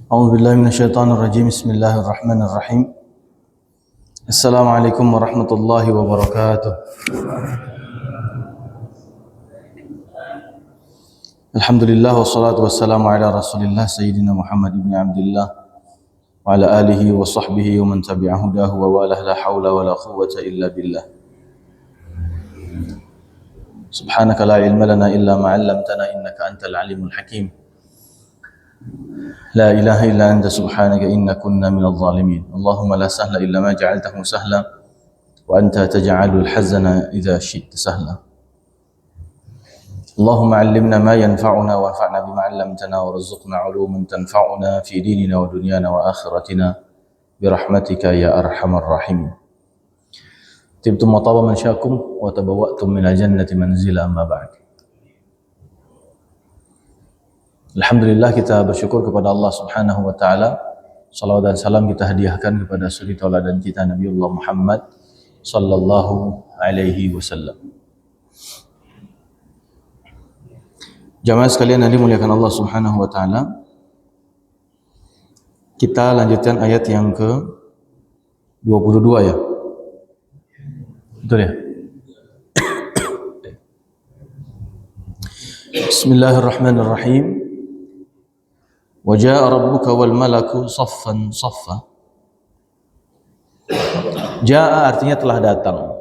أعوذ بالله من الشيطان الرجيم بسم الله الرحمن الرحيم السلام عليكم ورحمة الله وبركاته الحمد لله والصلاة والسلام على رسول الله سيدنا محمد بن عبد الله وعلى آله وصحبه ومن تبع هداه ووالاه لا حول ولا قوة إلا بالله سبحانك لا علم لنا إلا ما علمتنا إنك أنت العليم الحكيم لا إله إلا أنت سبحانك إنا كنا من الظالمين اللهم لا سهل إلا ما جعلته سهلا وأنت تجعل الحزن إذا شئت سهلا اللهم علمنا ما ينفعنا وانفعنا بما علمتنا وارزقنا علوما تنفعنا في ديننا ودنيانا وآخرتنا برحمتك يا أرحم الراحمين طبتم وطاب منشاكم وتبوأتم من الجنة منزلا أما بعد. Alhamdulillah, kita bersyukur kepada Allah Subhanahu wa taala. Salawat dan salam kita hadiahkan kepada suri tauladan kita Nabiullah Muhammad sallallahu alaihi wasallam. Jamaah sekalian yang dimuliakan Allah Subhanahu wa taala, kita lanjutkan ayat yang ke 22 ya. Betul ya? Bismillahirrahmanirrahim. وَجَاءَ رَبُّكَ وَالْمَلَكُ صَفًّا صَفًّا. Ja'a artinya telah datang.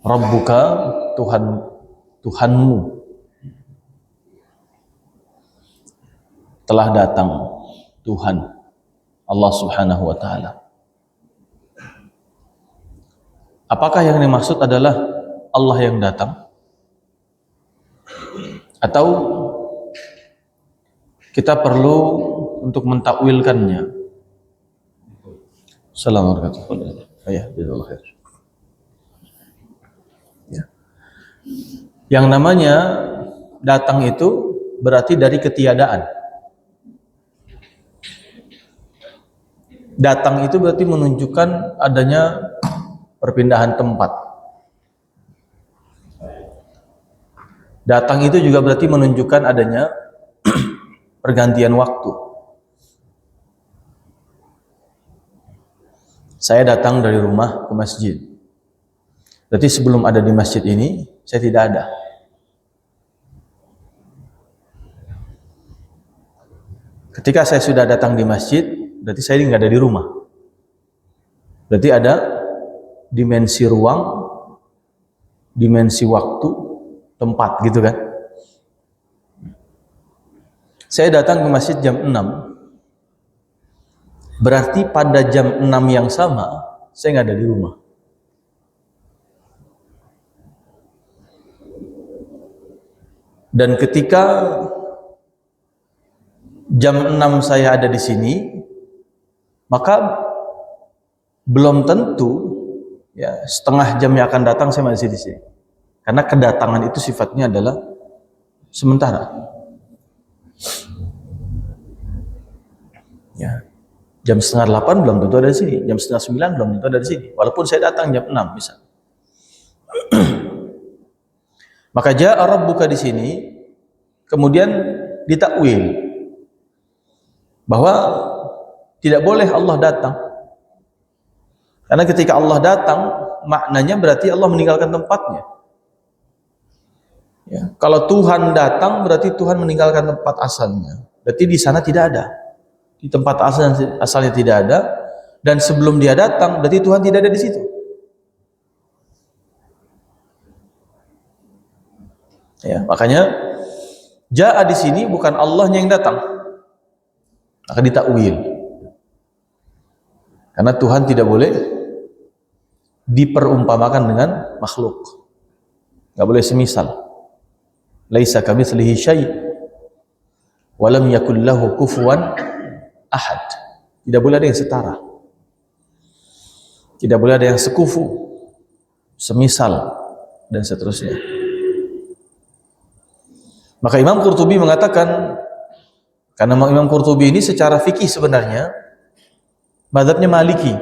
Rabbuka, Tuhanmu telah datang. Tuhan Allah Subhanahu wa taala. Apakah yang dimaksud adalah Allah yang datang? Atau kita perlu untuk mentakwilkannya? Assalamualaikum warahmatullahi wabarakatuh. Ya. Yang namanya datang itu berarti dari ketiadaan. Datang itu berarti menunjukkan adanya perpindahan tempat. Datang itu juga berarti menunjukkan adanya pergantian waktu. Saya datang dari rumah ke masjid. Berarti sebelum ada di masjid ini, saya tidak ada. Ketika saya sudah datang di masjid, berarti saya nggak ada di rumah. Berarti ada dimensi ruang, dimensi waktu, tempat gitu kan. Saya datang ke masjid jam 6. Berarti pada jam 6 yang sama, saya nggak ada di rumah. Dan ketika jam 6 saya ada di sini, maka belum tentu ya setengah jam yang akan datang saya masih di sini. Karena kedatangan itu sifatnya adalah sementara. Ya, jam 7:30 belum tentu ada di sini, jam 8:30 belum tentu ada di sini. Walaupun saya datang jam 6 bisa. Maka ja'a rabbuka di sini kemudian ditakwil bahwa tidak boleh Allah datang. Karena ketika Allah datang, maknanya berarti Allah meninggalkan tempatnya. Ya, kalau Tuhan datang berarti Tuhan meninggalkan tempat asalnya. Berarti di sana tidak ada. Di tempat asalnya tidak ada, dan sebelum dia datang berarti Tuhan tidak ada di situ. Ya, makanya ja'a di sini bukan Allahnya yang datang. Maka ditakwil. Karena Tuhan tidak boleh diperumpamakan dengan makhluk. Enggak boleh semisal. Laisa kamitslihi syai' wa lam yakul lahu kufuwan ahad. Tidak boleh ada yang setara. Tidak boleh ada yang sekufu, semisal, dan seterusnya. Maka Imam Qurtubi mengatakan, karena Imam Qurtubi ini secara fikih sebenarnya mazhabnya Maliki,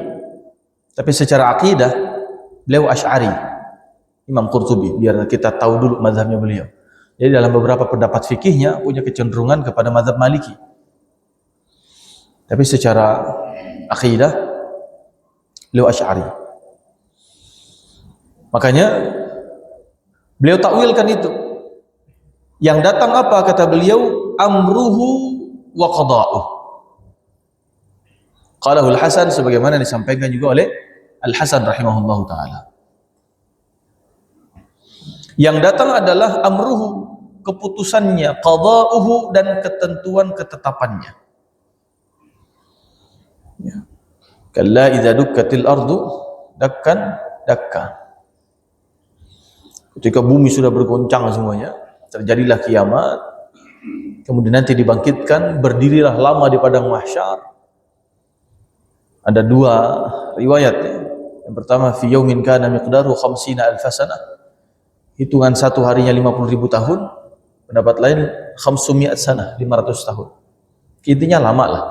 tapi secara akidah beliau Asy'ari. Imam Qurtubi, biar kita tahu dulu mazhabnya beliau. Jadi dalam beberapa pendapat fikihnya punya kecenderungan kepada mazhab Maliki. Tapi secara akidah beliau Asy'ari. Makanya beliau takwilkan itu. Yang datang apa kata beliau? Amruhu wa qada'uh. Qalahu Al-Hasan sebagaimana disampaikan juga oleh Al-Hasan rahimahullahu taala. Yang datang adalah amruhu, keputusannya, qada'uhu, dan ketentuan ketetapannya. Ya. Kalla idza dukkatil ardu dakkan dakka. Ketika bumi sudah bergoncang semuanya, terjadilah kiamat, kemudian nanti dibangkitkan, berdirilah lama di padang mahsyar. Ada dua riwayat ya. Yang pertama fi yaumin kana miqdaru 50,000 sanah. Hitungan satu harinya 50.000 tahun. Pendapat lain 500 sanah, 500 tahun. Intinya lama lah.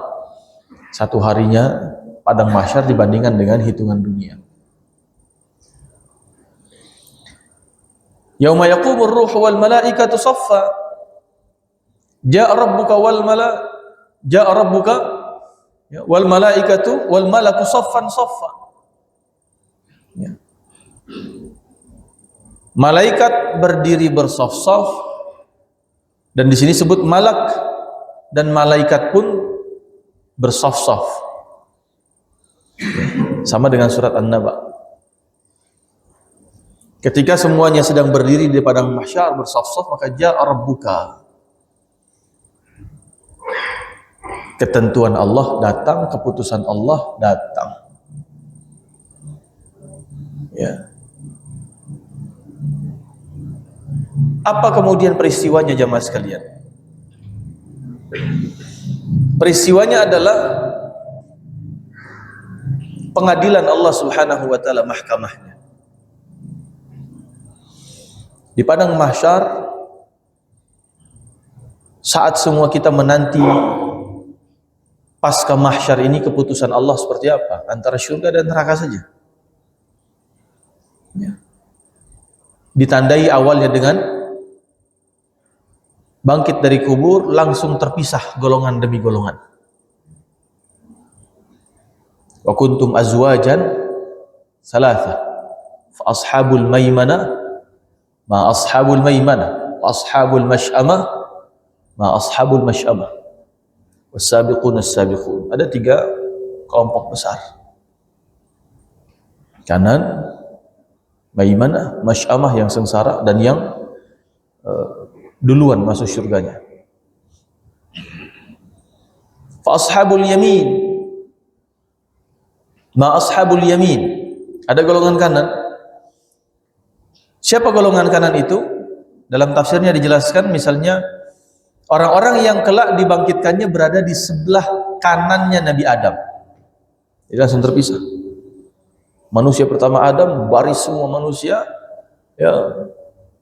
Satu harinya padang mahsyar dibandingkan dengan hitungan dunia. Yauma yaqumur ruhu wal malaikatu saffa. Ja'a rabbuka wal malaikatu wal malaku saffan saffa. Ya. Malaikat berdiri bersaf-saf, dan di sini sebut malak, dan malaikat pun bersaf-saf. Sama dengan surat An-Naba. Ketika semuanya sedang berdiri di padang mahsyar bersaf-saf, maka ja'a rabbuka. Ketentuan Allah datang, keputusan Allah datang. Ya. Apa kemudian peristiwanya jamaah sekalian? Peristiwanya adalah pengadilan Allah Subhanahu wa taala, mahkamahnya. Di padang mahsyar, saat semua kita menanti pasca mahsyar ini keputusan Allah seperti apa? Antara surga dan neraka saja. Ya. Ditandai awalnya dengan bangkit dari kubur, langsung terpisah golongan demi golongan. Wa kuntum azwajan salatha fa ashabul maimana ma ashabul maimana wa ashabul mash'amah ma ashabul mash'amah was-sabiqun as-sabiqun. Ada 3 kelompok besar. Kanan maimanah, mash'amah yang sengsara, dan yang duluan masuk surganya. Fa ashabul yamin ma ashabul yamin. Ada golongan kanan. Siapa golongan kanan itu? Dalam tafsirnya dijelaskan, misalnya orang-orang yang kelak dibangkitkannya berada di sebelah kanannya Nabi Adam. Jadi langsung terpisah. Manusia pertama Adam, baris semua manusia, ya.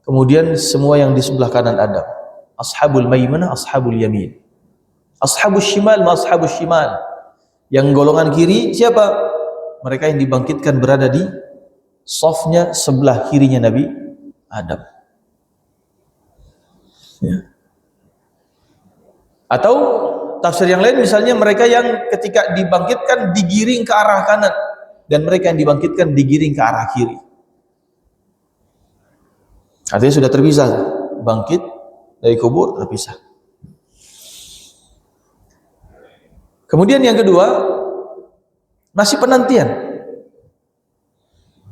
Kemudian semua yang di sebelah kanan Adam. Ashabul maimanah, ashabul yamin. Ashabul shimal, ma ashabul shimal. Yang golongan kiri siapa? Mereka yang dibangkitkan berada di safnya sebelah kirinya Nabi Adam. Ya. Atau tafsir yang lain, misalnya mereka yang ketika dibangkitkan digiring ke arah kanan, dan mereka yang dibangkitkan digiring ke arah kiri. Artinya sudah terpisah, bangkit dari kubur terpisah. Kemudian yang kedua, masih penantian.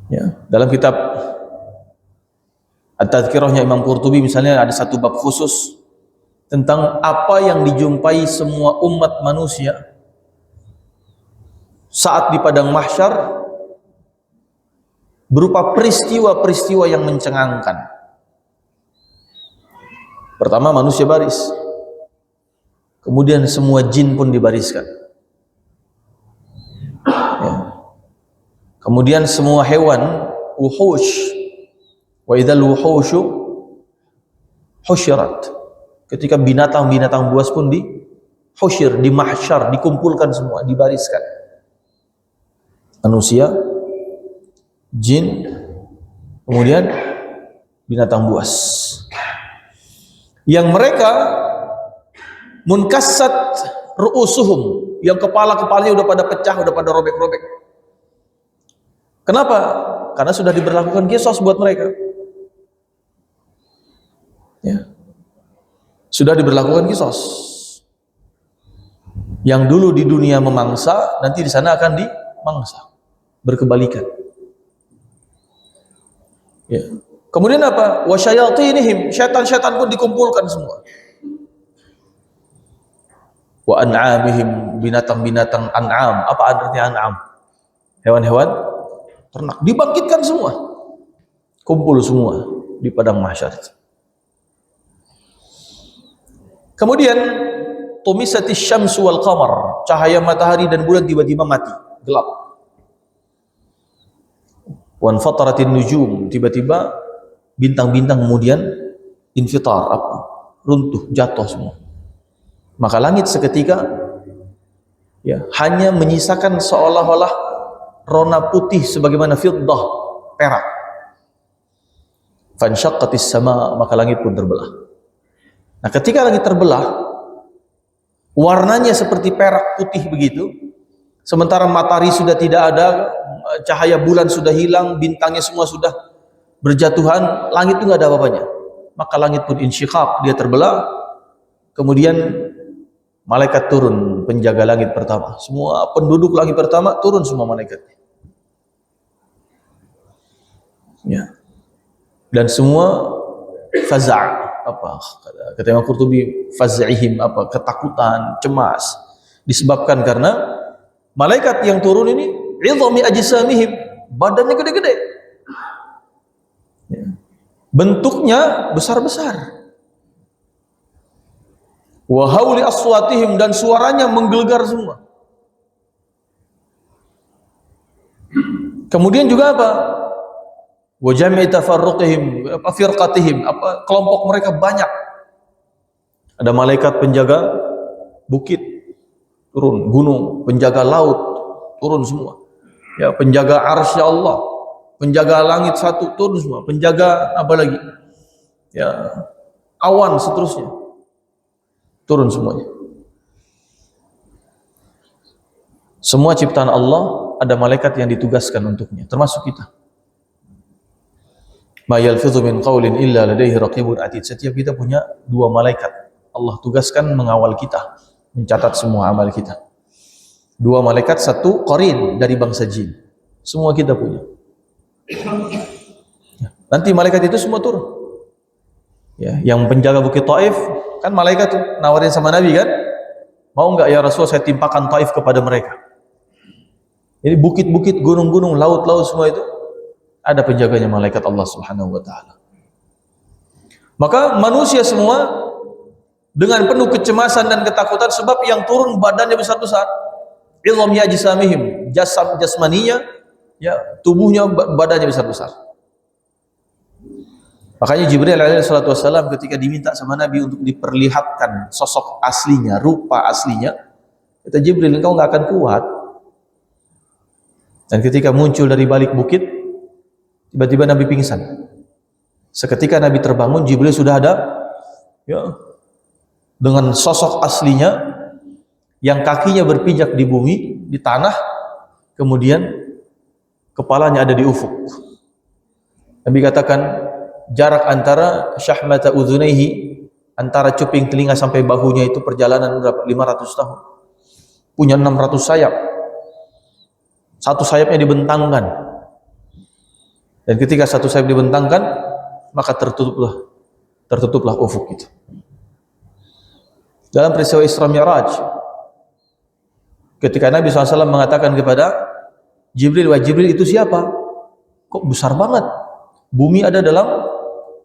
Ya, dalam kitab At-Tadhkirahnya Imam Qurtubi misalnya ada satu bab khusus tentang apa yang dijumpai semua umat manusia saat di padang mahsyar berupa peristiwa-peristiwa yang mencengangkan. Pertama, manusia baris. Kemudian semua jin pun dibariskan. Ya. Kemudian semua hewan, wuhush. Wa idzal wuhushu husyirat. Ketika binatang-binatang buas pun dihusyir, di mahsyar, dikumpulkan semua, dibariskan. Manusia, jin, kemudian binatang buas. yang mereka munkassat ru'usuhum, yang kepala-kepalanya udah pada pecah, udah pada robek-robek. Kenapa? Karena sudah diberlakukan qisas buat mereka. Ya. Sudah diberlakukan qisas. Yang dulu di dunia memangsa, nanti di sana akan dimangsa. Berkebalikan. Ya. Kemudian apa? Wasyayatinihim, syaitan-syaitan pun dikumpulkan semua. Wa an'amihim, binatang-binatang an'am. Apa artinya an'am? Hewan-hewan ternak. Dibangkitkan semua. Kumpul semua di padang mahsyar. Kemudian tumisatis syamsu wal qamar, cahaya matahari dan bulan tiba-tiba mati, gelap. Wan fataratin nujum, tiba-tiba bintang-bintang kemudian infitar, runtuh, jatuh semua. Maka langit seketika ya hanya menyisakan seolah-olah rona putih sebagaimana fiddah, perak. Fanshaqqatis sama, maka langit pun terbelah. Nah, ketika langit terbelah, warnanya seperti perak putih begitu, sementara matahari sudah tidak ada, cahaya bulan sudah hilang, bintangnya semua sudah berjatuhan, langit itu nggak ada apa-apanya. Maka langit pun insyiqaq, dia terbelah. Kemudian malaikat turun, penjaga langit pertama. Semua penduduk langit pertama turun semua malaikat. Ya. Dan semua faza', kata Imam Qurtubi, faz'ihim, ketakutan, cemas, disebabkan karena malaikat yang turun ini idhami ajsamihim, badannya gede-gede, ya. Bentuknya besar-besar, wa hauli aswatihim, dan suaranya menggelegar semua. Kemudian juga apa? Wa jami' tafarruqihim, firqatihim, kelompok mereka banyak. Ada malaikat penjaga bukit turun, gunung, penjaga laut turun semua. Ya, penjaga arsy Allah, penjaga langit satu turun semua, penjaga apa lagi? Ya, awan seterusnya. Turun semuanya. Semua ciptaan Allah ada malaikat yang ditugaskan untuknya, termasuk kita. Ma yalfidhu min qawlin illa ladaihi raqibun atid. Setiap kita punya dua malaikat. Allah tugaskan mengawal kita, mencatat semua amal kita. Dua malaikat, satu qarin dari bangsa jin. Semua kita punya. Nanti malaikat itu semua turun. Ya, yang penjaga bukit Taif kan malaikat tuh nawarin sama Nabi kan, mau enggak ya Rasul saya timpakan Taif kepada mereka. Jadi bukit-bukit, gunung-gunung, laut-laut semua itu ada penjaganya malaikat Allah Subhanahu wa taala. Maka manusia semua dengan penuh kecemasan dan ketakutan sebab yang turun badannya besar-besar. Idham yajsamihim, jasmaninya, ya, tubuhnya, badannya besar-besar. Makanya Jibril alaihi salatu wasallam ketika diminta sama Nabi untuk diperlihatkan sosok aslinya, rupa aslinya, kata Jibril, engkau enggak akan kuat. Dan ketika muncul dari balik bukit, tiba-tiba Nabi pingsan. Seketika Nabi terbangun, Jibril sudah ada, ya, dengan sosok aslinya, yang kakinya berpijak di bumi, di tanah, kemudian kepalanya ada di ufuk. Nabi katakan, jarak antara syahmata udhunaihi, antara cuping telinga sampai bahunya itu perjalanan berapa? 500 tahun. Punya 600 sayap. Satu sayapnya dibentangkan. Dan ketika satu sayap dibentangkan, maka tertutuplah ufuk itu. Dalam peristiwa Isra Mi'raj, ketika Nabi SAW mengatakan kepada Jibril, wah Jibril itu siapa? Kok besar banget? Bumi ada dalam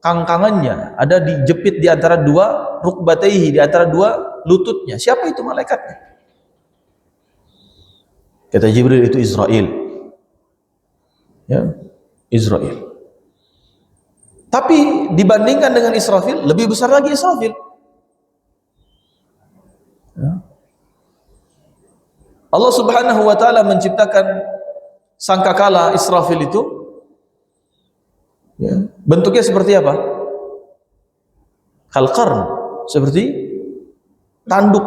kangkangannya, ada dijepit di antara dua rukbatayhi, di antara dua lututnya. Siapa itu malaikatnya? Kata Jibril, itu Israel. Ya, Israel. Tapi dibandingkan dengan Israfil, lebih besar lagi Israfil. Ya. Allah Subhanahu wa taala menciptakan sangkakala Israfil itu, ya, bentuknya seperti apa? Kalqarn, seperti tanduk,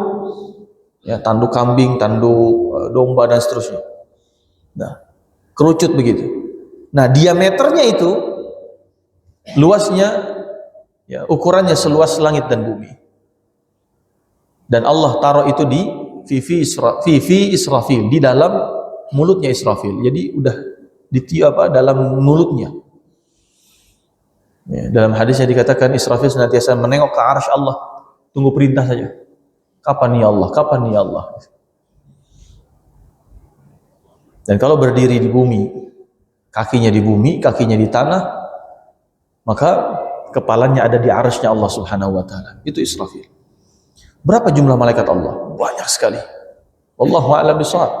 ya, tanduk kambing, tanduk domba dan seterusnya. Nah, kerucut begitu. Nah, diameternya itu, luasnya, ya, ukurannya seluas langit dan bumi. Dan Allah taruh itu di Fifi Israfil, di dalam mulutnya Israfil. Jadi udah ditiup dalam mulutnya. Ya, dalam hadisnya dikatakan Israfil senantiasa menengok ke arsy Allah, tunggu perintah saja. Kapan ya Allah? Kapan ya Allah? Dan kalau berdiri di bumi, kakinya di bumi, kakinya di tanah, maka kepalanya ada di arsy-Nya Allah Subhanahu wa taala. Itu Israfil. Berapa jumlah malaikat Allah? Banyak sekali. Wallahu a'lam bishawab.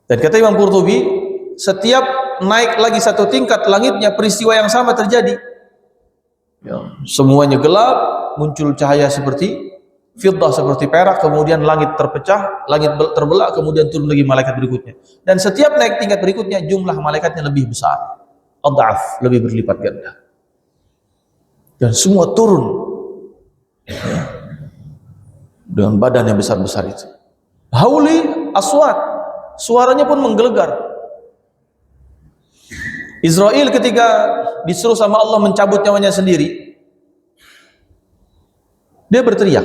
Dan kata Imam Qurtubi, setiap naik lagi satu tingkat langitnya, peristiwa yang sama terjadi. Ya, semuanya gelap, muncul cahaya seperti fiddah, seperti perak, kemudian langit terpecah, langit terbelah, kemudian turun lagi malaikat berikutnya. Dan setiap naik tingkat berikutnya, jumlah malaikatnya lebih besar. Adhaf, lebih berlipat ganda. Dan semua turun, ya, dengan badan yang besar-besar itu. Hauli aswat, suaranya pun menggelegar. Israel ketika disuruh sama Allah mencabut nyawanya sendiri, dia berteriak.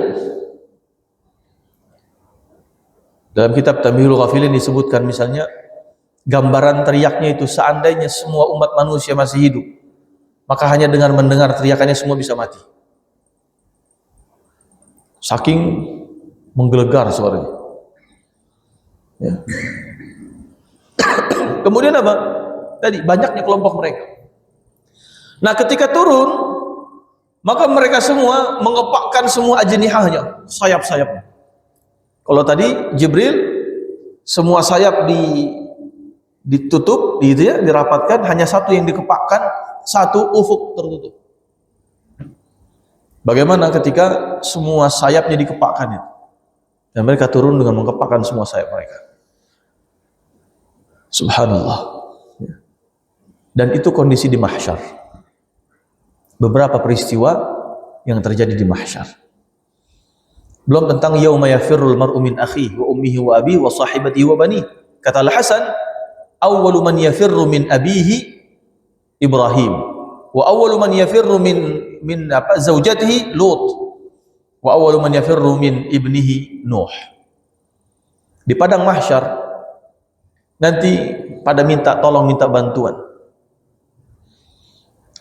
Dalam kitab Tamhilul Ghafilin disebutkan misalnya, gambaran teriaknya itu seandainya semua umat manusia masih hidup, maka hanya dengan mendengar teriakannya semua bisa mati. Saking menggelegar suaranya. Ya. Kemudian apa? Tadi banyaknya kelompok mereka. Nah, ketika turun, maka mereka semua mengepakkan semua ajnihahnya, sayap-sayapnya. Kalau tadi Jibril semua sayap ditutup, gitu ya, dirapatkan, hanya satu yang dikepakkan, satu ufuk tertutup. Bagaimana ketika semua sayapnya dikepakkan itu? Dan mereka turun dengan mengepakkan semua sayap mereka. Subhanallah. Dan itu kondisi di mahsyar. Beberapa peristiwa yang terjadi di mahsyar. Belum tentang yauma yafirrul mar'u min akhihi wa ummihi wa abihi wa sahibatihi wa banihi. Kata Al-Hasan, awwalu man yafirru min abihi Ibrahim, wa awwalu man yafirru min zaujatihi Lut, wa awwalu man yafirru min ibnihi Nuh. Di padang mahsyar nanti pada minta tolong, minta bantuan.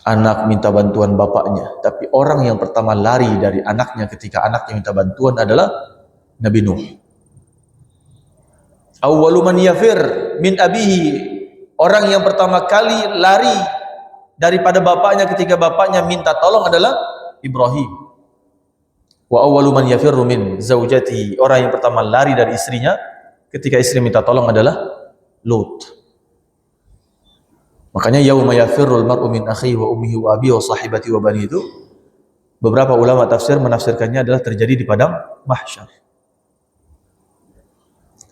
Anak minta bantuan bapaknya, tapi orang yang pertama lari dari anaknya ketika anaknya minta bantuan adalah Nabi Nuh. Awwalu man yafir min abihi, orang yang pertama kali lari daripada bapaknya ketika bapaknya minta tolong adalah Ibrahim. Wa awwalu man yafirru min zaujatihi, orang yang pertama lari dari istrinya ketika istri minta tolong adalah Lut. Makanya yauma yafirrul mar'u min akhihi wa ummihi wa abihi wa sahibatihi wa banihi itu beberapa ulama tafsir menafsirkannya adalah terjadi di padang mahsyar.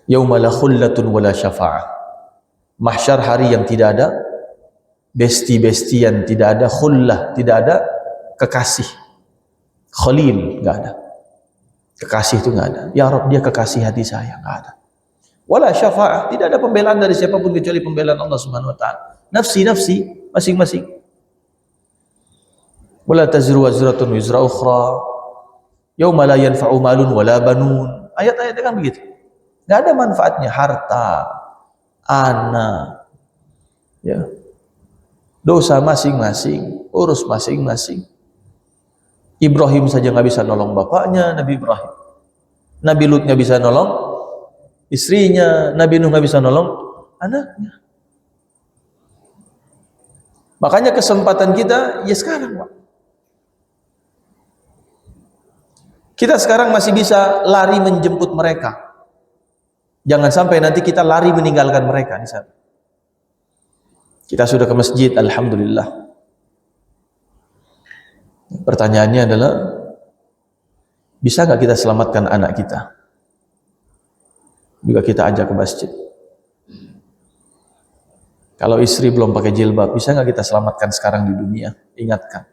Yauma la khullatun wala syafa'ah. Mahsyar hari yang tidak ada besti-bestian, tidak ada khullah, tidak ada kekasih. Khalil, enggak ada. Kekasih itu enggak ada. Ya Rabb, dia kekasih hati saya, enggak ada. Wala syafa'ah, tidak ada pembelaan dari siapapun kecuali pembelaan Allah Subhanahu wa taala. Nafsi-nafsi masing-masing. Wala tazru wazratun wizra ukhra. Yauma la yanfa'u malun wala banun. Ayat-ayatnya kan begitu. Enggak ada manfaatnya harta, anak. Ya. Dosa masing-masing, urus masing-masing. Ibrahim saja nggak bisa nolong bapaknya, Nabi Ibrahim. Nabi Lut nggak bisa nolong istrinya, Nabi Nuh nggak bisa nolong anaknya. Makanya kesempatan kita ya sekarang, Pak. Kita sekarang masih bisa lari menjemput mereka. Jangan sampai nanti kita lari meninggalkan mereka di sana. Kita sudah ke masjid, alhamdulillah. Pertanyaannya adalah, bisa nggak kita selamatkan anak kita? Juga kita ajak ke masjid. Kalau istri belum pakai jilbab, bisa nggak kita selamatkan sekarang di dunia? Ingatkan.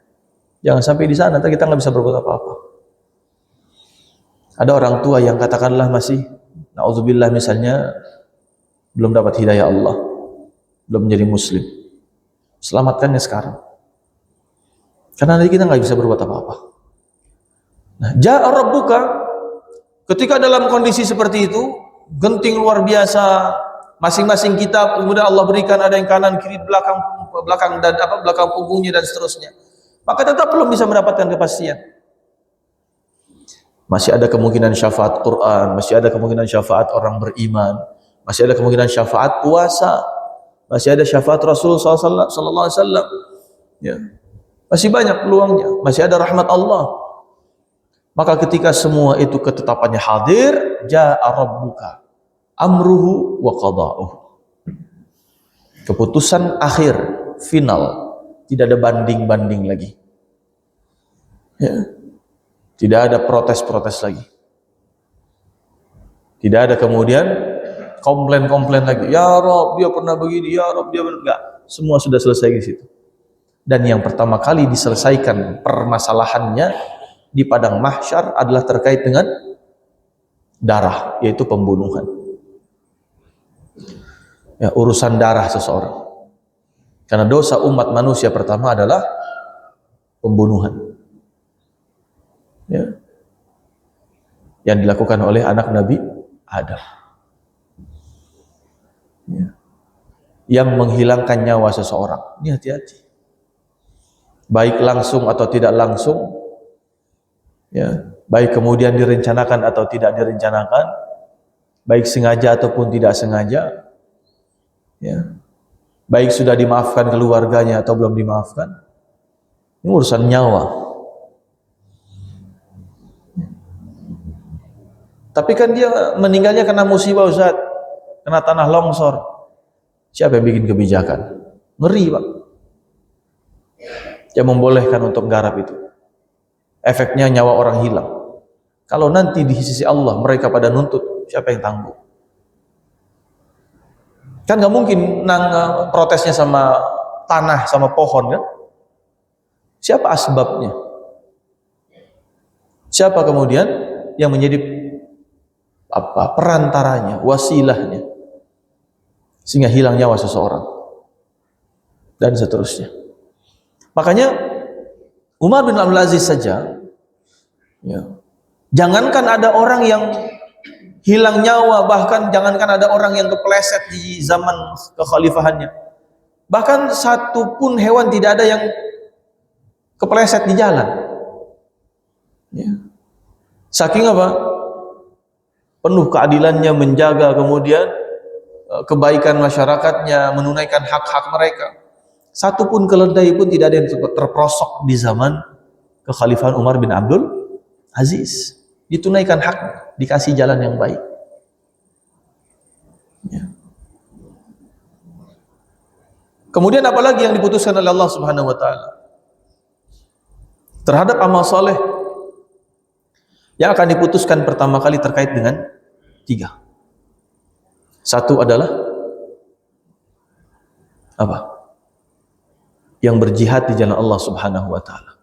Jangan sampai di sana kita nggak bisa berbuat apa-apa. Ada orang tua yang katakanlah masih, na'udzubillah misalnya, belum dapat hidayah Allah, belum menjadi muslim. Selamatkannya sekarang. Karena nanti kita nggak bisa berbuat apa-apa. Nah, ja'a rabbuka, ketika dalam kondisi seperti itu, genting luar biasa, masing-masing kita kemudian Allah berikan, ada yang kanan, kiri, belakang dan belakang punggungnya dan seterusnya. Maka tetap belum bisa mendapatkan kepastian. Masih ada kemungkinan syafaat Quran, masih ada kemungkinan syafaat orang beriman, masih ada kemungkinan syafaat puasa, masih ada syafaat Rasul sallallahu alaihi wasallam. Ya. Masih banyak peluangnya, masih ada rahmat Allah. Maka ketika semua itu ketetapannya hadir, ja'a rabbuka amruhu wa qada'uhu. Keputusan akhir, final, tidak ada banding-banding lagi. Ya. Tidak ada protes-protes lagi. Tidak ada kemudian komplain-komplain lagi. Ya Rob, dia pernah begini. Ya Rob, dia pernah enggak. Semua sudah selesai di situ. Dan yang pertama kali diselesaikan permasalahannya di padang mahsyar adalah terkait dengan darah, yaitu pembunuhan. Ya, urusan darah seseorang. Karena dosa umat manusia pertama adalah pembunuhan. Ya. Yang dilakukan oleh anak Nabi Adam. Ya. Yang menghilangkan nyawa seseorang. Ini hati-hati. Baik langsung atau tidak langsung. Ya. Baik kemudian direncanakan atau tidak direncanakan. Baik sengaja ataupun tidak sengaja. Ya. Baik sudah dimaafkan keluarganya atau belum dimaafkan. Ini urusan nyawa. Tapi kan dia meninggalnya kena musibah, Ustaz, kena tanah longsor. Siapa yang bikin kebijakan? Ngeri, Pak. Yang membolehkan untuk garap itu. Efeknya nyawa orang hilang. Kalau nanti di sisi Allah mereka pada nuntut, siapa yang tanggung? Kan nggak mungkin protesnya sama tanah, sama pohon, kan? Siapa asbabnya? Siapa kemudian yang menjadi perantaranya, wasilahnya, sehingga hilang nyawa seseorang dan seterusnya. Makanya Umar bin Abdul Aziz saja, ya, jangankan ada orang yang hilang nyawa, bahkan jangankan ada orang yang kepleset di zaman kekhalifahannya, bahkan satu pun hewan tidak ada yang kepleset di jalan. Ya. Saking apa? Penuh keadilannya, menjaga kemudian kebaikan masyarakatnya, menunaikan hak-hak mereka. Satu pun keledai pun tidak ada yang terprosok di zaman kekhalifahan Umar bin Abdul Aziz. Ditunaikan hak, dikasih jalan yang baik. Ya. Kemudian apalagi yang diputuskan oleh Allah Subhanahu wa taala terhadap amal soleh yang akan diputuskan pertama kali terkait dengan 3. Satu adalah apa? Yang berjihad di jalan Allah Subhanahu wa taala.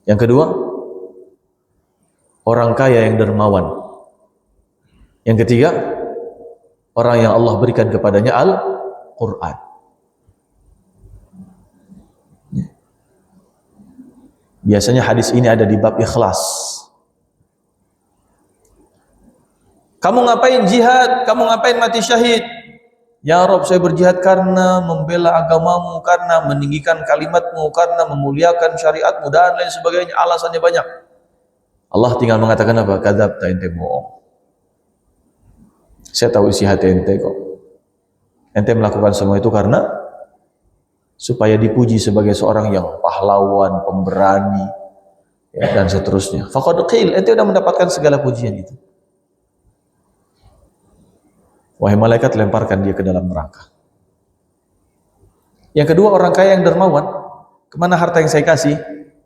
Yang kedua, orang kaya yang dermawan. Yang ketiga, orang yang Allah berikan kepadanya Al-Qur'an. Biasanya hadis ini ada di bab ikhlas. Kamu ngapain jihad? Kamu ngapain mati syahid? Ya Rob, saya berjihad karena membela agamamu, karena meninggikan kalimatmu, karena memuliakan syariatmu, dan lain sebagainya. Alasannya banyak. Allah tinggal mengatakan apa? Kadzabta, ente bohong. Saya tahu isi hati ente kok. Ente melakukan semua itu karena supaya dipuji sebagai seorang yang pahlawan, pemberani, ya, dan seterusnya. Faqad qil, ente sudah mendapatkan segala pujian itu. Wahai malaikat, lemparkan dia ke dalam neraka. Yang kedua, orang kaya yang dermawan. Kemana harta yang saya kasih?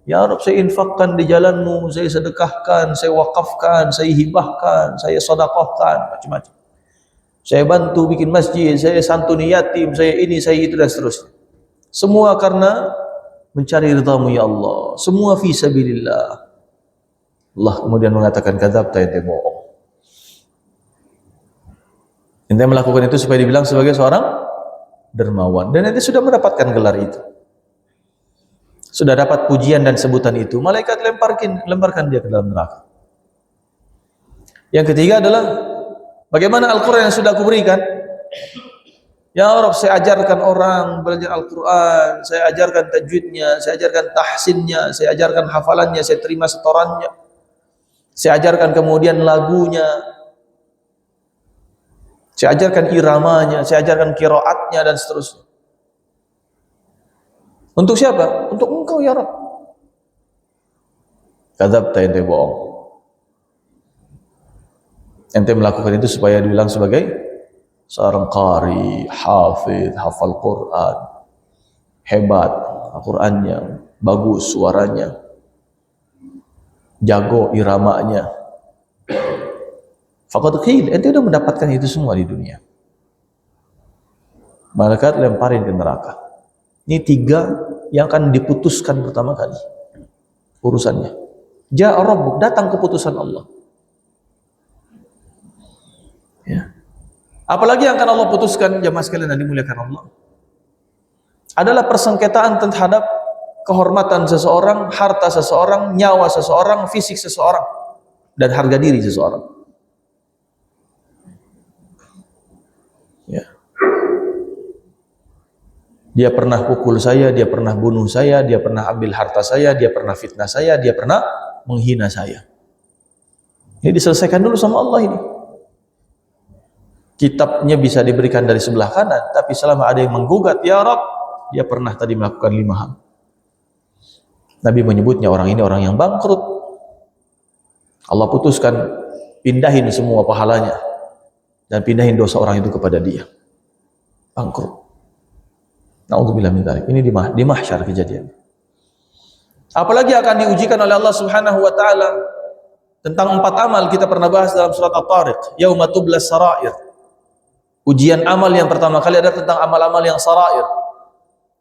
Ya Rabb, saya infakkan di jalanmu, saya sedekahkan, saya wakafkan, saya hibahkan, saya sedekahkan, macam-macam. Saya bantu bikin masjid, saya santuni yatim, saya ini, saya itu, dan seterusnya. Semua karena mencari ridhamu ya Allah, semua fi sabilillah. Allah kemudian mengatakan kadzabta, ente bohong. Ente melakukan itu supaya dibilang sebagai seorang dermawan, dan ente sudah mendapatkan gelar itu, sudah dapat pujian dan sebutan itu. Malaikat lemparkan dia ke dalam neraka. Yang ketiga adalah bagaimana Al-Quran yang sudah aku berikan. Ya Rabb, saya ajarkan orang belajar Al-Quran, saya ajarkan tajwidnya, saya ajarkan tahsinnya, saya ajarkan hafalannya, saya terima setorannya, saya ajarkan kemudian lagunya, saya ajarkan iramanya, saya ajarkan qiraatnya dan seterusnya. Untuk siapa? Untuk engkau ya Rabb. Kadzabta, ente bohong. Ente melakukan itu supaya dibilang sebagai seorang qari, hafidh, hafal Quran, hebat Al-Qurannya, bagus suaranya, jago iramanya. Faqad qil, ente sudah mendapatkan itu semua di dunia. Malaikat lemparin ke neraka. Ini 3 yang akan diputuskan pertama kali urusannya. Ja'a Rabbuk, datang keputusan Allah. Ya. Apalagi yang akan Allah putuskan, jamaah sekalian yang dimuliakan Allah, adalah persengketaan terhadap kehormatan seseorang, harta seseorang, nyawa seseorang, fisik seseorang, dan harga diri seseorang. Ya. Dia pernah pukul saya, dia pernah bunuh saya, dia pernah ambil harta saya, dia pernah fitnah saya, dia pernah menghina saya. Ini diselesaikan dulu sama Allah ini. Kitabnya bisa diberikan dari sebelah kanan, tapi selama ada yang menggugat, ya Rabb, dia pernah tadi melakukan 5 hal. Nabi menyebutnya orang ini orang yang bangkrut. Allah putuskan, pindahin semua pahalanya dan pindahin dosa orang itu kepada dia. Bangkrut. Na'udzubillah min dzalik. Ini di mahsyar kejadian. Apalagi akan diujikan oleh Allah Subhanahu wa taala tentang 4 amal, kita pernah bahas dalam surat At-Tariq, yauma tublas sarair. Ujian amal yang pertama kali adalah tentang amal-amal yang sarair.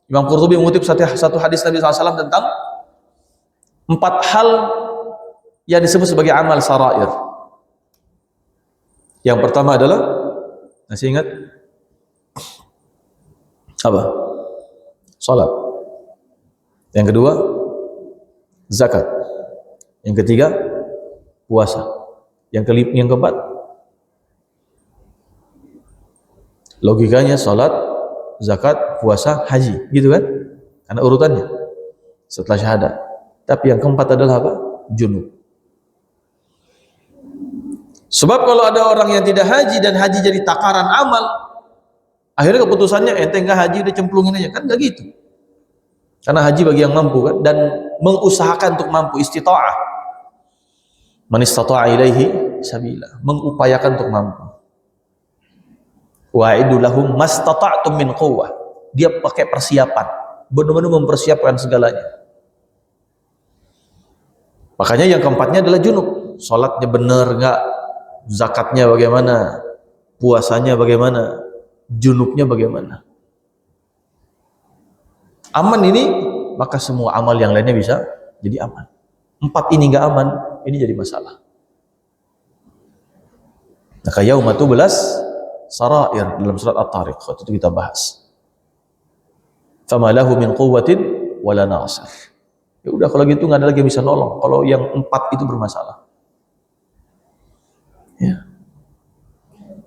Imam Qurtubi mengutip satu hadis Nabi SAW tentang 4 hal yang disebut sebagai amal sarair. Yang pertama adalah, masih ingat? Apa? Salat. Yang kedua, zakat. Yang ketiga, puasa. Yang keempat, logikanya salat, zakat, puasa, haji, gitu kan? Karena urutannya setelah syahadat. Tapi yang keempat adalah apa? Junub. Sebab kalau ada orang yang tidak haji dan haji jadi takaran amal, akhirnya keputusannya ente enggak haji udah cemplungin aja, kan enggak gitu. Karena haji bagi yang mampu kan, dan mengusahakan untuk mampu, istita'ah. Man istata'a ilaihi sabila, mengupayakan untuk mampu. Wa'idu lahum mastata'tum min quwwah. Dia pakai persiapan, benar-benar mempersiapkan segalanya. Makanya yang keempatnya adalah junub. Salatnya benar enggak? Zakatnya bagaimana? Puasanya bagaimana? Junubnya bagaimana? Aman ini, maka semua amal yang lainnya bisa jadi aman. 4 ini enggak aman, ini jadi masalah. Maka yauma tublas sarair dalam surat At-Tariq, waktu itu kita bahas. Fama lahu min quwwatin wala nasir. Ya udah, kalau gitu nggak ada lagi yang bisa nolong. Kalau yang 4 itu bermasalah. Ya.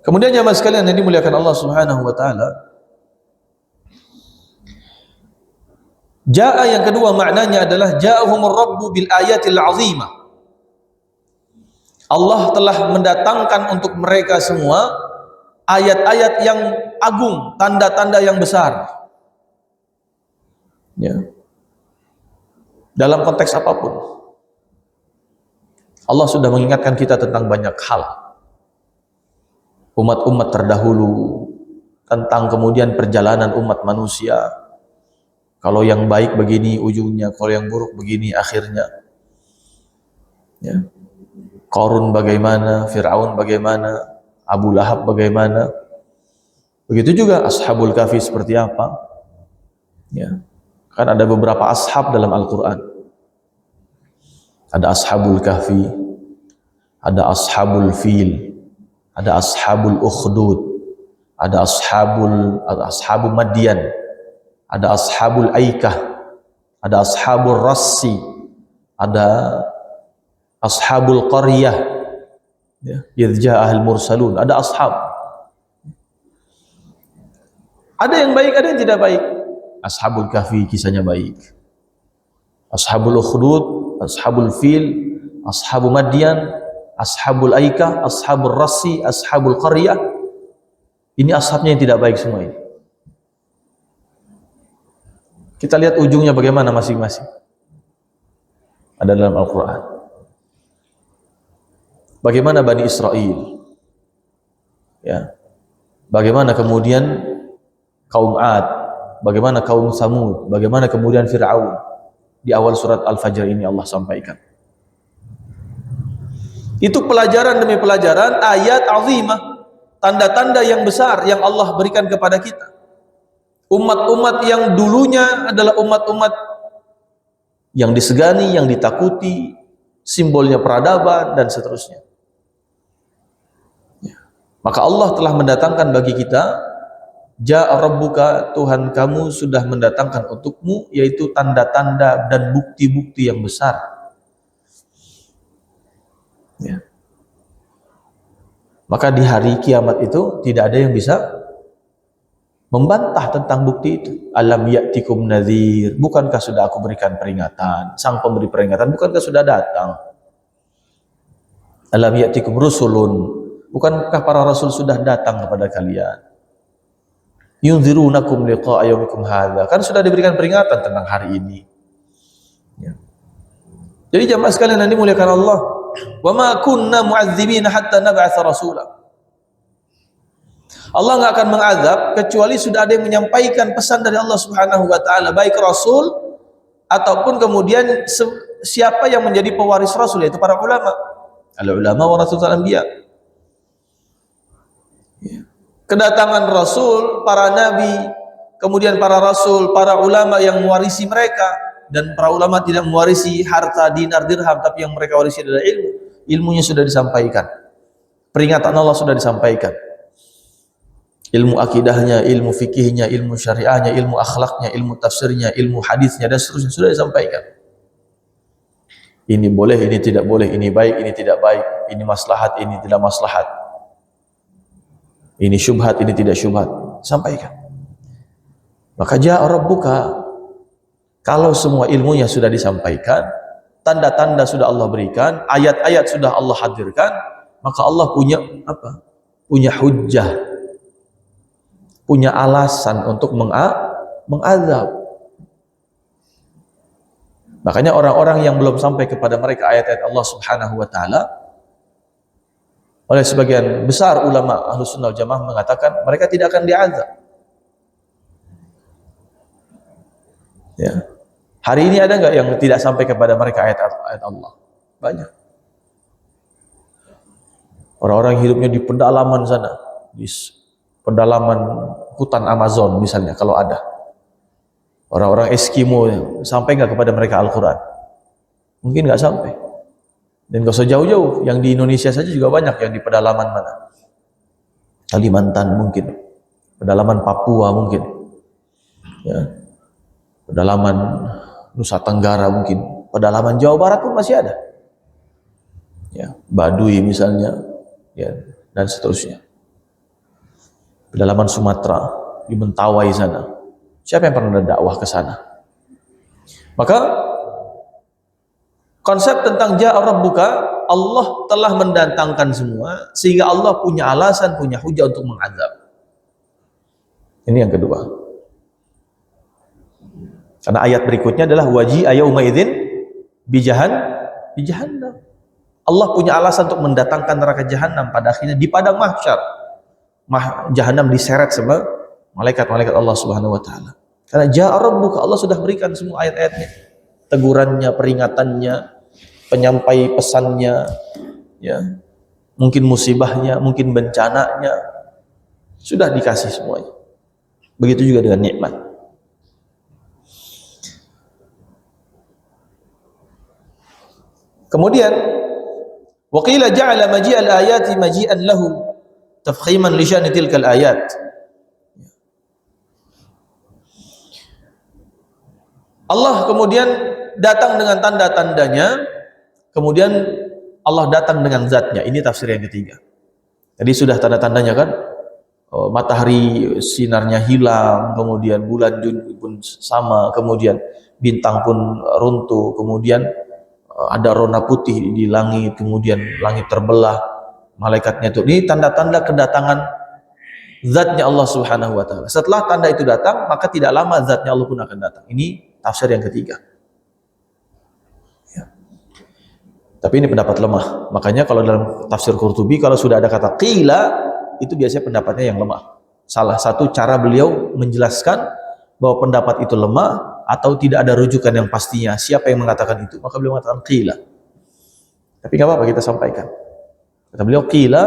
Kemudian jamaah sekalian yang dimuliakan Allah Subhanahu wa taala, jaa yang kedua maknanya adalah ja'ahumur rabbu bil ayatil azimah. Allah telah mendatangkan untuk mereka semua ayat-ayat yang agung, tanda-tanda yang besar. Ya. Dalam konteks apapun, Allah sudah mengingatkan kita tentang banyak hal. Umat-umat terdahulu, tentang kemudian perjalanan umat manusia. Kalau yang baik begini ujungnya, kalau yang buruk begini akhirnya. Ya. Qarun bagaimana, Fir'aun bagaimana, Abu Lahab bagaimana. Begitu juga Ashabul Kahfi seperti apa. Ya. Kan ada beberapa ashab dalam Al-Quran. Ada ashabul kahfi, ada ashabul fil, ada ashabul ukhdud, ada ashabul madyan, ada ashabul aikah, ada ashabul rassi, ada ashabul qaryah, ya, idh ja'ahal mursalun, ada ashab. Ada yang baik, ada yang tidak baik. Ashabul kahfi kisahnya baik. Ashabul ukhdud, ashabul fil, ashabul madyan, ashabul aikah, ashabul rassi, ashabul qaryah. Ini ashabnya yang tidak baik semua ini. Kita lihat ujungnya bagaimana masing-masing. Ada dalam Al-Quran. Bagaimana Bani Israel, ya. Bagaimana kemudian kaum Ad, bagaimana kaum Samud, bagaimana kemudian Fir'aun. Di awal surat Al-Fajr ini Allah sampaikan. Itu pelajaran demi pelajaran, ayat azimah, tanda-tanda yang besar yang Allah berikan kepada kita. Umat-umat yang dulunya adalah umat-umat yang disegani, yang ditakuti, simbolnya peradaban dan seterusnya. Ya. Maka Allah telah mendatangkan bagi kita, Ja'a Rabbuka, Tuhan kamu sudah mendatangkan untukmu, yaitu tanda-tanda dan bukti-bukti yang besar. Ya. Maka di hari kiamat itu tidak ada yang bisa membantah tentang bukti itu. Alam ya'tikum nadhir, bukankah sudah aku berikan peringatan? Sang pemberi peringatan bukankah sudah datang? Alam ya'tikum rusulun, bukankah para rasul sudah datang kepada kalian? Yunzirunakum liqa'a yaumikum hadza, kan sudah diberikan peringatan tentang hari ini. Ya. Jadi jamaah sekalian yang dimuliakan Allah, wa ma kunna mu'adzibina hatta nab'atsa rasula. Allah nggak akan mengazab kecuali sudah ada yang menyampaikan pesan dari Allah Subhanahu wa taala, baik rasul ataupun kemudian siapa yang menjadi pewaris rasul, yaitu para ulama. Al-ulama warasatul anbiya. Ya. Kedatangan rasul, para nabi, kemudian para rasul, para ulama yang mewarisi mereka, dan para ulama tidak mewarisi harta dinar dirham, tapi yang mereka warisi adalah ilmu. Ilmunya sudah disampaikan, peringatan Allah sudah disampaikan, ilmu akidahnya, ilmu fikihnya, ilmu syariahnya, ilmu akhlaknya, ilmu tafsirnya, ilmu hadisnya dan seterusnya sudah disampaikan. Ini boleh, ini tidak boleh, ini baik, ini tidak baik, ini maslahat, ini tidak maslahat, ini syubhat, ini tidak syubhat, sampaikan. Maka Ja'a Rabbuka, kalau semua ilmunya sudah disampaikan, tanda-tanda sudah Allah berikan, ayat-ayat sudah Allah hadirkan, maka Allah punya apa? Punya hujjah, punya alasan untuk mengazab. Makanya orang-orang yang belum sampai kepada mereka ayat-ayat Allah Subhanahu wa taala, oleh sebagian besar ulama Ahlus Sunnah wal Jamaah mengatakan mereka tidak akan diazab. Ya. Hari ini ada nggak yang tidak sampai kepada mereka ayat-ayat Allah? Banyak. Orang-orang hidupnya di pedalaman sana, di pedalaman hutan Amazon misalnya, kalau ada. Orang-orang Eskimo, sampai nggak kepada mereka Al-Quran? Mungkin nggak sampai. Dan nggak usah jauh-jauh, yang di Indonesia saja juga banyak yang di pedalaman mana. Kalimantan mungkin, pedalaman Papua mungkin, ya. Pedalaman Nusa Tenggara mungkin, pedalaman Jawa Barat pun masih ada, ya, Baduy misalnya, ya, dan seterusnya. Pedalaman Sumatera, di Mentawai sana, siapa yang pernah dakwah ke sana? Maka konsep tentang Ja'a Rabbuka, Allah telah mendatangkan semua sehingga Allah punya alasan, punya hujah untuk mengazab. Ini yang kedua. Karena ayat berikutnya adalah waji'a yauma idzin bi jahannam. Allah punya alasan untuk mendatangkan neraka jahanam pada akhirnya di padang mahsyar. Jahanam diseret sama malaikat-malaikat Allah Subhanahu wa taala. Karena Ja'a Rabbuka, Allah sudah berikan semua ayat-ayatnya. Tegurannya, peringatannya, penyampai pesannya, ya. Mungkin musibahnya, mungkin bencananya sudah dikasih semuanya. Begitu juga dengan nikmat. Kemudian wa qila ja'ala maji'al ayati maji'an lahu tafkhiman li sya'ni tilkal ayat. Allah kemudian datang dengan tanda-tandanya, kemudian Allah datang dengan zatnya. Ini tafsir yang ketiga. Jadi sudah tanda-tandanya kan, matahari sinarnya hilang, kemudian bulan pun sama, kemudian bintang pun runtuh, kemudian ada rona putih di langit, kemudian langit terbelah, malaikatnya itu. Ini tanda-tanda kedatangan zatnya Allah Subhanahu wa taala. Setelah tanda itu datang, maka tidak lama zatnya Allah pun akan datang. Ini tafsir yang ketiga. Ya. Tapi ini pendapat lemah. Makanya kalau dalam tafsir Qurtubi, kalau sudah ada kata qila, itu biasanya pendapatnya yang lemah. Salah satu cara beliau menjelaskan bahwa pendapat itu lemah atau tidak ada rujukan yang pastinya siapa yang mengatakan itu, maka beliau mengatakan qila. Tapi nggak apa-apa kita sampaikan. Kata beliau qila,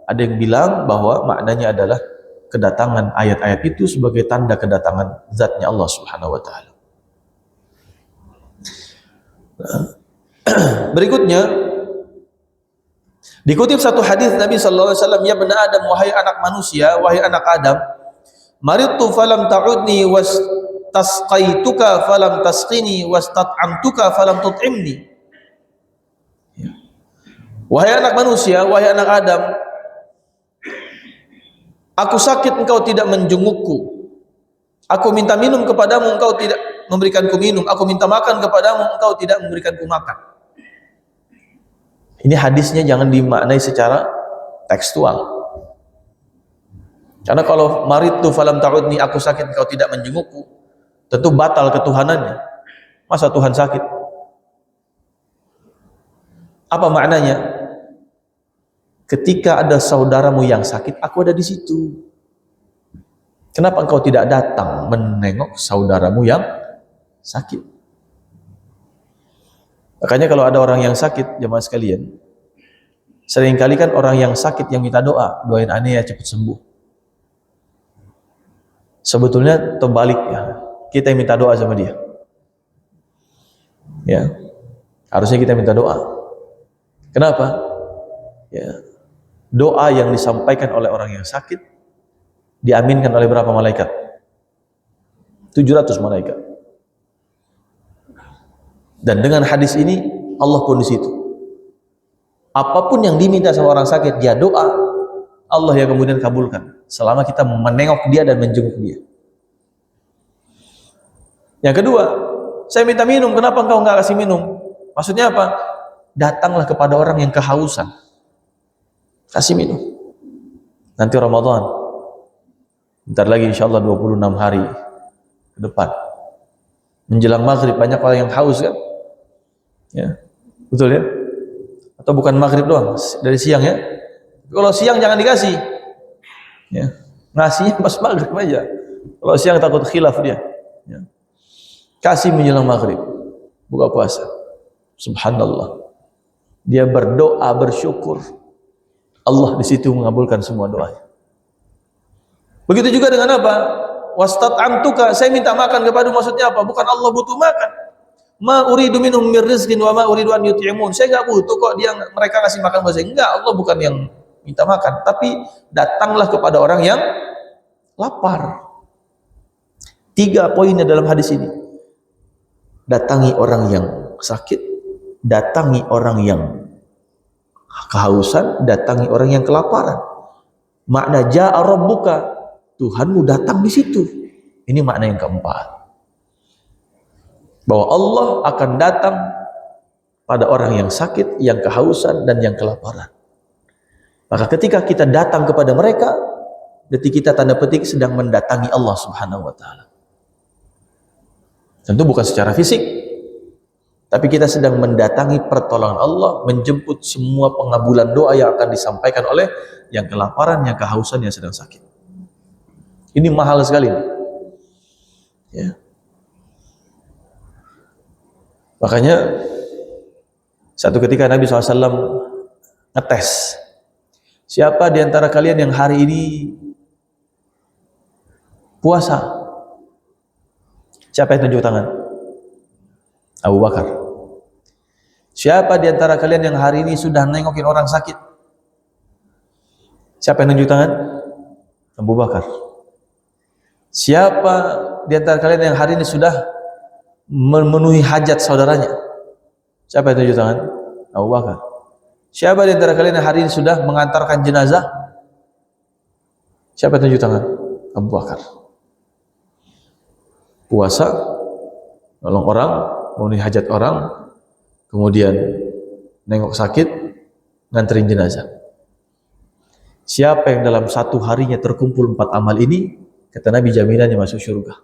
ada yang bilang bahwa maknanya adalah kedatangan ayat-ayat itu sebagai tanda kedatangan zatnya Allah Subhanahu wa taala. Berikutnya dikutip satu hadis Nabi sallallahu alaihi wasallam, ya bani Adam, wahai anak manusia, wahai anak Adam, maridtu falam ta'udni wastasqaituka falam tasqini wastat'amtuka falam tut'imni. Wahai anak manusia, wahai anak Adam, aku sakit engkau tidak menjengukku. Aku minta minum kepadamu engkau tidak memberikanku minum. Aku minta makan kepadamu engkau tidak memberikanku makan. Ini hadisnya jangan dimaknai secara tekstual. Karena kalau maridtu falam ta'udni, aku sakit engkau tidak menjengukku, tentu batal ketuhanannya. Masa Tuhan sakit? Apa maknanya? Ketika ada saudaramu yang sakit, aku ada di situ. Kenapa engkau tidak datang menengok saudaramu yang sakit? Makanya kalau ada orang yang sakit, jemaah sekalian, seringkali kan orang yang sakit yang minta doa, doain aneh ya cepat sembuh. Sebetulnya terbalik ya, kita yang minta doa sama dia. Ya, harusnya kita minta doa. Kenapa? Ya, doa yang disampaikan oleh orang yang sakit diaminkan oleh berapa malaikat? 700 malaikat. Dan dengan hadis ini Allah pun di situ. Apapun yang diminta sama orang sakit, dia doa, Allah yang kemudian kabulkan selama kita menengok dia dan menjenguk dia. Yang kedua, saya minta minum, kenapa engkau enggak kasih minum? Maksudnya apa? Datanglah kepada orang yang kehausan, kasih minum. Nanti Ramadan, bentar lagi insyaallah 26 hari ke depan, menjelang maghrib banyak orang yang haus kan? Ya, betul ya? Atau bukan maghrib doang, dari siang ya? Kalau siang jangan dikasih, ya, ngasihnya pas maghrib aja. Kalau siang takut khilaf dia, ya. Kasih menjelang maghrib, buka puasa. Subhanallah, dia berdoa bersyukur, Allah di situ mengabulkan semua doanya. Begitu juga dengan apa? Wastat'amtuka, saya minta makan kepadamu, maksudnya apa? Bukan Allah butuh makan. Ma uridu minhum mir rizqin wa ma uridu an yut'imun. Saya enggak butuh kok mereka kasih makan buat saya. Enggak, Allah bukan yang minta makan, tapi datanglah kepada orang yang lapar. 3 poinnya dalam hadis ini. Datangi orang yang sakit, datangi orang yang kehausan, datangi orang yang kelaparan. Makna ja'a rabbuka, Tuhanmu datang di situ. Ini makna yang keempat. Bahwa Allah akan datang pada orang yang sakit, yang kehausan, dan yang kelaparan. Maka ketika kita datang kepada mereka, berarti kita tanda petik sedang mendatangi Allah Subhanahu wa taala. Tentu bukan secara fisik, tapi kita sedang mendatangi pertolongan Allah, menjemput semua pengabulan doa yang akan disampaikan oleh yang kelaparan, yang kehausan, yang sedang sakit. Ini mahal sekali. Ya. Makanya satu ketika Nabi SAW ngetes, siapa di antara kalian yang hari ini puasa? Siapa yang tunjuk tangan? Abu Bakar. Siapa di antara kalian yang hari ini sudah nengokin orang sakit? Siapa yang nunjuk tangan? Abu Bakar. Siapa di antara kalian yang hari ini sudah memenuhi hajat saudaranya? Siapa yang nunjuk tangan? Abu Bakar. Siapa di antara kalian yang hari ini sudah mengantarkan jenazah? Siapa yang tunjuk tangan? Abu Bakar. Puasa, nolong orang, memenuhi hajat orang, kemudian nengok sakit, nganterin jenazah. Siapa yang dalam satu harinya terkumpul 4 amal ini, kata Nabi jaminannya masuk surga.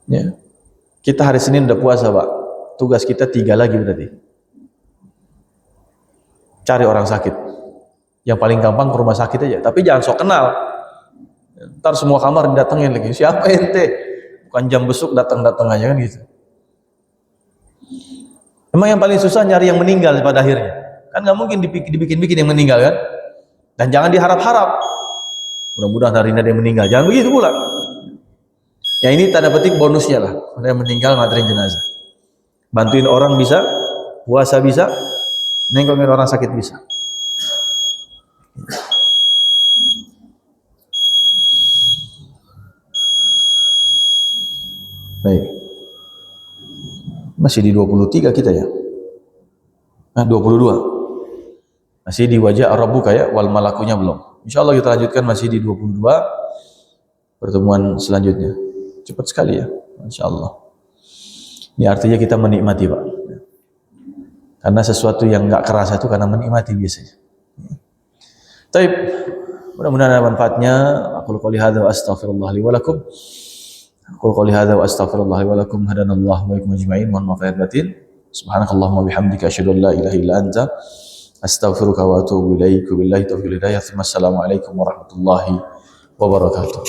Ya. Kita hari Senin udah puasa, Pak. Tugas kita 3 lagi berarti. Cari orang sakit. Yang paling gampang ke rumah sakit aja, tapi jangan sok kenal. Ntar semua kamar didatengin lagi. Siapa ente? Bukan jam besuk datang-datang aja kan gitu. Emang yang paling susah nyari yang meninggal pada akhirnya. Kan nggak mungkin dibikin-bikin yang meninggal kan. Dan jangan diharap-harap. Mudah-mudahan hari ini ada yang meninggal. Jangan begitu pula. Ya ini tanda petik bonusnya lah. Ada yang meninggal nganterin jenazah. Bantuin orang bisa, puasa bisa, nengokin orang sakit bisa. Baik. Masih di 23 kita ya. 22. Masih di wajah Arabu kayak wal malakunya belum. Insyaallah kita lanjutkan masih di 22 pertemuan selanjutnya. Cepat sekali ya. Insyaallah. Ini artinya kita menikmati, Pak. Karena sesuatu yang enggak kerasa itu karena menikmati biasanya. Baik. Mudah-mudahan ada manfaatnya. Aku qouli hadza wa astaghfirullah li wa lakum. Aku qouli hadza wa astaghfirullah wa lakum hadanallahu wa ikum ajma'in. Mohon maaf lahir batin. Subhanakallahumma bihamdika asyhadu an la ilaha illa anta astaghfiruka wa atubu ilaik. Billahi taufiq hidayah. Assalamualaikum warahmatullahi wabarakatuh.